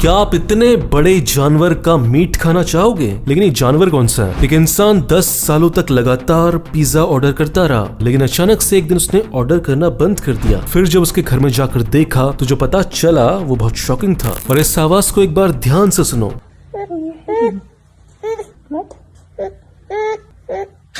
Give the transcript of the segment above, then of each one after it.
क्या आप इतने बड़े जानवर का मीट खाना चाहोगे? लेकिन ये जानवर कौन सा है? एक इंसान 10 सालों तक लगातार पिज्जा ऑर्डर करता रहा, लेकिन अचानक से एक दिन उसने ऑर्डर करना बंद कर दिया। फिर जब उसके घर में जाकर देखा तो जो पता चला वो बहुत शॉकिंग था। और इस आवाज को एक बार ध्यान से सुनो।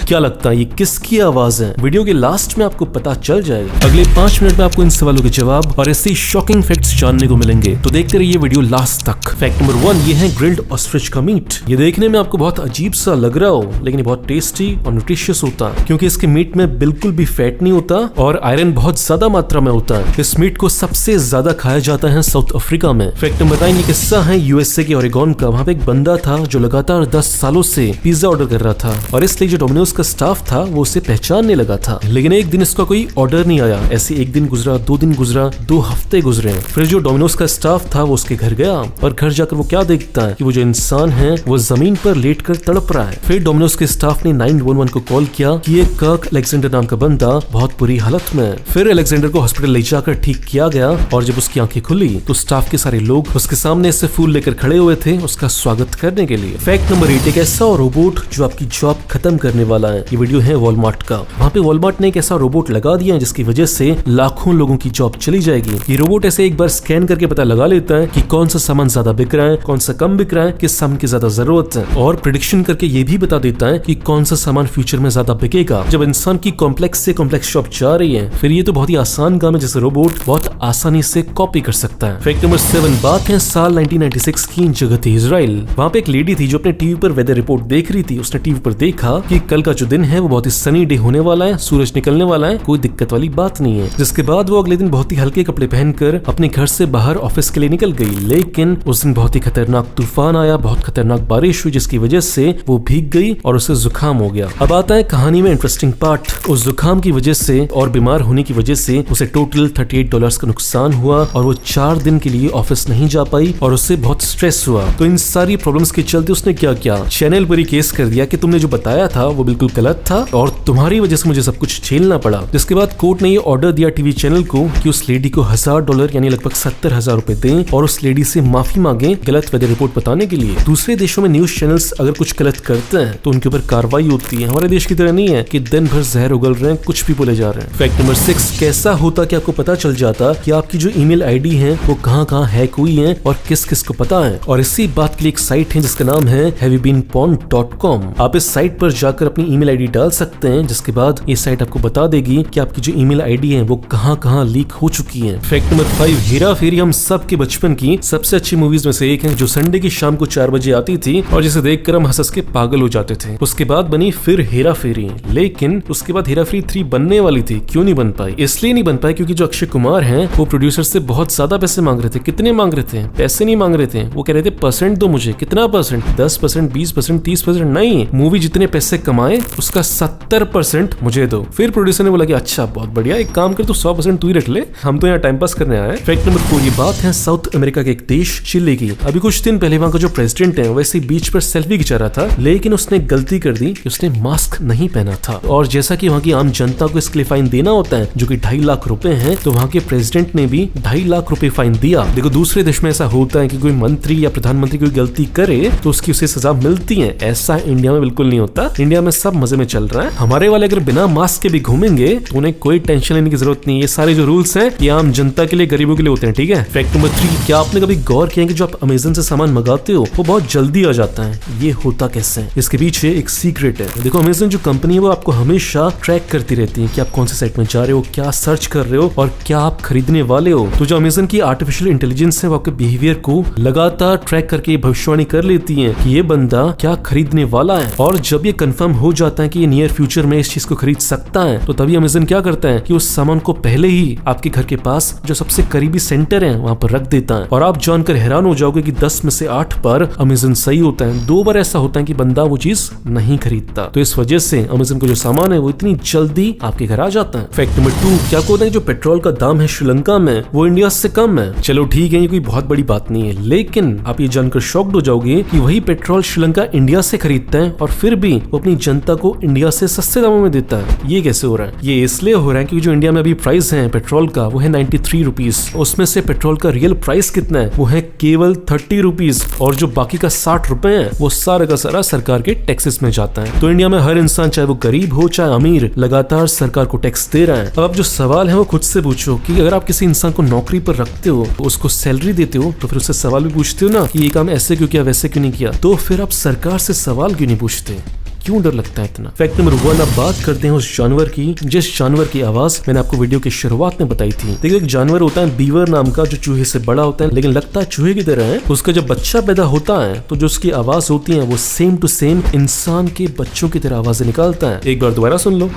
क्या लगता है ये किसकी आवाज है? वीडियो के लास्ट में आपको पता चल जाएगा। अगले 5 मिनट में आपको इन सवालों के जवाब और ऐसे शॉकिंग फैक्ट्स जानने को मिलेंगे, तो देखते रहिए वीडियो लास्ट तक। फैक्ट नंबर 1, ये है ग्रिल्ड ऑस्ट्रिच का मीट। ये देखने में आपको बहुत अजीब सा लग रहा हो, लेकिन ये बहुत टेस्टी और न्यूट्रिशियस होता है, क्योंकि इसके मीट में बिल्कुल भी फैट नहीं होता और आयरन बहुत ज्यादा मात्रा में होता है। इस मीट को सबसे ज्यादा खाया जाता है साउथ अफ्रीका में। फैक्ट नंबर 9, ये किस्सा है यूएसए के ओरेगोन का। वहाँ पे एक बंदा था जो लगातार 10 सालों से पिज्जा ऑर्डर कर रहा था, और इसलिए जो डोमिनोज का स्टाफ था वो उसे पहचानने लगा था। लेकिन एक दिन इसका कोई ऑर्डर नहीं आया। ऐसे एक दिन गुजरा, 2 दिन गुजरा, 2 हफ्ते गुजरे। फिर जो डोमिनोज का स्टाफ था वो उसके घर गया, और घर जाकर वो क्या देखता है कि वो जो इंसान है वो जमीन पर लेटकर तड़प रहा है। फिर डोमिनोज के स्टाफ ने 911 को कॉल किया कि ये कर्क अलेक्जेंडर नाम का बंदा बहुत बुरी हालत में है। फिर अलेक्जेंडर को हॉस्पिटल ले जाकर ठीक किया गया, और जब उसकी आंखें खुली तो स्टाफ के सारे लोग उसके सामने से फूल लेकर खड़े हुए थे उसका स्वागत करने के लिए। फैक्ट नंबर 8, एक ऐसा रोबोट जो आपकी जॉब खत्म करने वाला है। ये वीडियो है वॉलमार्ट का। वहाँ पे वॉलमार्ट ने एक ऐसा रोबोट लगा दिया है जिसकी वजह से लाखों लोगों की जॉब चली जाएगी। ये रोबोट ऐसे एक बार स्कैन करके पता लगा लेता है कि कौन सा सामान ज्यादा बिक रहा है, कौन सा कम बिक रहा है, किस सामान की ज्यादा जरूरत है, और प्रेडिक्शन करके ये भी बता देता है कि कौन सा सामान फ्यूचर में ज्यादा बिकेगा। जब इंसान की कॉम्प्लेक्स से कॉम्प्लेक्स जॉब जा रही है, फिर ये तो बहुत ही आसान काम है जिसे रोबोट बहुत आसानी से कॉपी कर सकता है। फैक्ट नंबर 7, बात है साल 1996 की। जगह थी इजराइल। वहाँ पे एक लेडी थी जो अपने टीवी पर वेदर रिपोर्ट देख रही थी। उसने टीवी पर देखा कि कल का जो दिन है वो बहुत ही सनी डे होने वाला है, सूरज निकलने वाला है, कोई दिक्कत वाली बात नहीं है। जिसके बाद वो अगले दिन बहुत ही हल्के कपड़े पहनकर अपने घर से बाहर ऑफिस के लिए निकल गई। लेकिन उस दिन बहुत ही खतरनाक तूफान आया, बहुत खतरनाक बारिश हुई, जिसकी वजह से वो भीग गई और उसे जुकाम हो गया। अब आता है कहानी में इंटरेस्टिंग पार्ट। उस जुकाम की वजह से और बीमार होने की वजह से उसे टोटल $38 का नुकसान हुआ, और वो 4 दिन के लिए ऑफिस नहीं जा पाई, और उससे बहुत स्ट्रेस हुआ। तो इन सारी प्रॉब्लम्स के चलते उसने क्या किया, चैनल पर ही केस कर दिया कि तुमने जो बताया था वो बिल्कुल गलत था और तुम्हारी वजह से मुझे सब कुछ झेलना पड़ा। जिसके बाद कोर्ट ने ये ऑर्डर दिया टीवी चैनल को कि उस लेडी को $1000 यानी लगभग 70,000 रुपए दें, और उस लेडी से माफी मांगे गलत वेदर रिपोर्ट बताने के लिए। दूसरे देशों में न्यूज चैनल्स अगर कुछ गलत करते हैं तो उनके ऊपर कार्रवाई होती है। हमारे देश की तरह नहीं है कि दिन भर जहर उगल रहे हैं, कुछ भी बोले जा रहे हैं। फैक्ट नंबर 6, कैसा होता कि आपको पता चल जाता कि आपकी जो ईमेल आईडी है वो कहाँ हैक हुई है और किस किस को पता है। और इसी बात के लिए एक साइट है जिसका नाम है heavybeenpawn.com। आप इस साइट पर जाकर अपनी ईमेल आईडी डाल सकते हैं, जिसके बाद ये साइट आपको बता देगी कि आपकी जो ईमेल आईडी है वो कहाँ लीक हो चुकी है। फैक्ट नंबर 5, हेरा फेरी हम सब के बचपन की सबसे अच्छी मूवीज में से एक है, जो संडे की शाम को 4 बजे आती थी और जिसे देखकर हम हंस के पागल हो जाते थे। उसके बाद बनी फिर हेरा फेरी, लेकिन उसके बाद हेरा फेरी 3 बनने वाली थी। क्यों नहीं बन पाई? इसलिए नहीं बन पाई क्योंकि जो अक्षय कुमार हैं वो प्रोड्यूसर से बहुत ज्यादा पैसे मांग रहे थे। कितने मांग रहे थे? पैसे नहीं मांग रहे थे, वो कह रहे थे परसेंट दो मुझे। कितना परसेंट? 10%, 20%, 30%? नहीं, मूवी जितने पैसे कमाए उसका 70% मुझे दो। फिर प्रोड्यूसर ने बोला कि अच्छा बहुत बढ़िया, एक काम कर तू 100% तू ही रख ले, हम तो यहाँ टाइम पास करने आए। फैक्ट नंबर 4, ये बात है साउथ अमेरिका के एक देश चिली की। अभी कुछ दिन पहले वहाँ का जो प्रेसिडेंट है वैसे बीच पर सेल्फी खिंचा रहा था, लेकिन उसने गलती कर दी कि उसने मास्क नहीं पहना था। और जैसा कि वहाँ की आम जनता को इसके लिए फाइन देना होता है जो कि 2.5 लाख रुपए है, तो वहाँ के प्रेसिडेंट ने भी 2.5 लाख रुपए फाइन दिया। देखो दूसरे देश में ऐसा होता है कि कोई मंत्री या प्रधानमंत्री कोई गलती करे तो उसकी उसे सजा मिलती है। ऐसा इंडिया में बिल्कुल नहीं होता। इंडिया में सब मजे में चल रहा है। हमारे वाले अगर बिना मास्क के भी घूमेंगे तो उन्हें कोई टेंशन लेने की जरूरत नहीं है। ये सारे जो रूल्स हैं ये आम जनता के लिए, गरीबों के लिए होते हैं, ठीक है। फैक्ट नंबर 3, क्या आपने कभी गौर किया कि जो आप अमेज़न से सामान मंगाते हो वो बहुत जल्दी आ जाता है? ये होता कैसे? इसके पीछे एक सीक्रेट है। देखो अमेज़न जो कंपनी है वो आपको हमेशा ट्रैक करती रहती है कि आप कौन से साइट में जा रहे हो, क्या सर्च कर रहे हो और क्या आप खरीदने वाले हो। तो जो अमेज़न की आर्टिफिशियल इंटेलिजेंस है वो आपके बिहेवियर को लगातार ट्रैक करके भविष्यवाणी कर लेती है कि ये बंदा क्या खरीदने वाला है। और जब ये कंफर्म हो जाता है कि ये नियर फ्यूचर में इस चीज को खरीद सकता है, तो तभी अमेज़न क्या करता है कि उस सामान को पहले ही आपके घर के पास जो सबसे करीबी सेंटर है वहां पर रख देता है। और आप जानकर हैरान हो जाओगे कि 10 में से 8 बार अमेज़न सही होता है। 2 बार ऐसा होता है कि बंदा वो चीज नहीं खरीदता। तो इस वजह से अमेज़न को जो सामान है वो इतनी जल्दी आपके घर आ जाता है। फैक्ट नंबर 2, क्या कहते हैं जो पेट्रोल का दाम है श्रीलंका में वो इंडिया से कम है। चलो ठीक है, ये कोई बहुत बड़ी बात नहीं है, लेकिन आप ये जानकर शॉक्ड हो जाओगे कि वही पेट्रोल श्रीलंका इंडिया से खरीदता है और फिर भी वो अपनी जनता जनता को इंडिया से सस्ते दामों में देता है। ये कैसे हो रहा है? ये इसलिए हो रहा है क्योंकि जो इंडिया में अभी प्राइस है पेट्रोल का वो है 93 रुपीज। उसमें से पेट्रोल का रियल प्राइस कितना है? वो है केवल 30 रुपीज, और जो बाकी का 60 रुपए है वो सारा का सारा सरकार के टैक्सेस में जाता है। तो इंडिया में हर इंसान चाहे वो गरीब हो चाहे अमीर लगातार सरकार को टैक्स दे रहा है। अब जो सवाल है वो खुद से पूछो कि अगर आप किसी इंसान को नौकरी पर रखते हो, उसको सैलरी देते हो, तो फिर उससे सवाल भी पूछते हो ना कि ये काम ऐसे क्यों किया, वैसे क्यों नहीं किया। तो फिर आप सरकार से सवाल क्यों नहीं पूछते? क्यों डर लगता है इतना? फैक्ट नंबर 1, अब बात करते हैं उस जानवर की जिस जानवर की आवाज मैंने आपको वीडियो की शुरुआत में बताई थी। देखिए एक जानवर होता है बीवर नाम का जो चूहे से बड़ा होता है लेकिन लगता है चूहे की तरह है। उसका जब बच्चा पैदा होता है तो जो उसकी आवाज होती है वो सेम टू सेम इंसान के बच्चों की तरह आवाजें निकालता है। एक बार दोबारा सुन लो।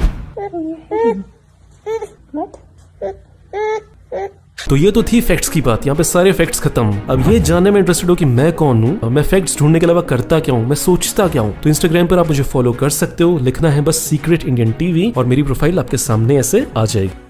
तो ये तो थी फैक्ट्स की बात, यहाँ पे सारे फैक्ट्स खत्म। अब ये जानने में इंटरेस्टेड हो कि मैं कौन हूँ, मैं फैक्ट्स ढूंढने के अलावा करता क्या हूँ, मैं सोचता क्या हूँ, तो इंस्टाग्राम पर आप मुझे फॉलो कर सकते हो। लिखना है बस सीक्रेट इंडियन टीवी और मेरी प्रोफाइल आपके सामने ऐसे आ जाएगी।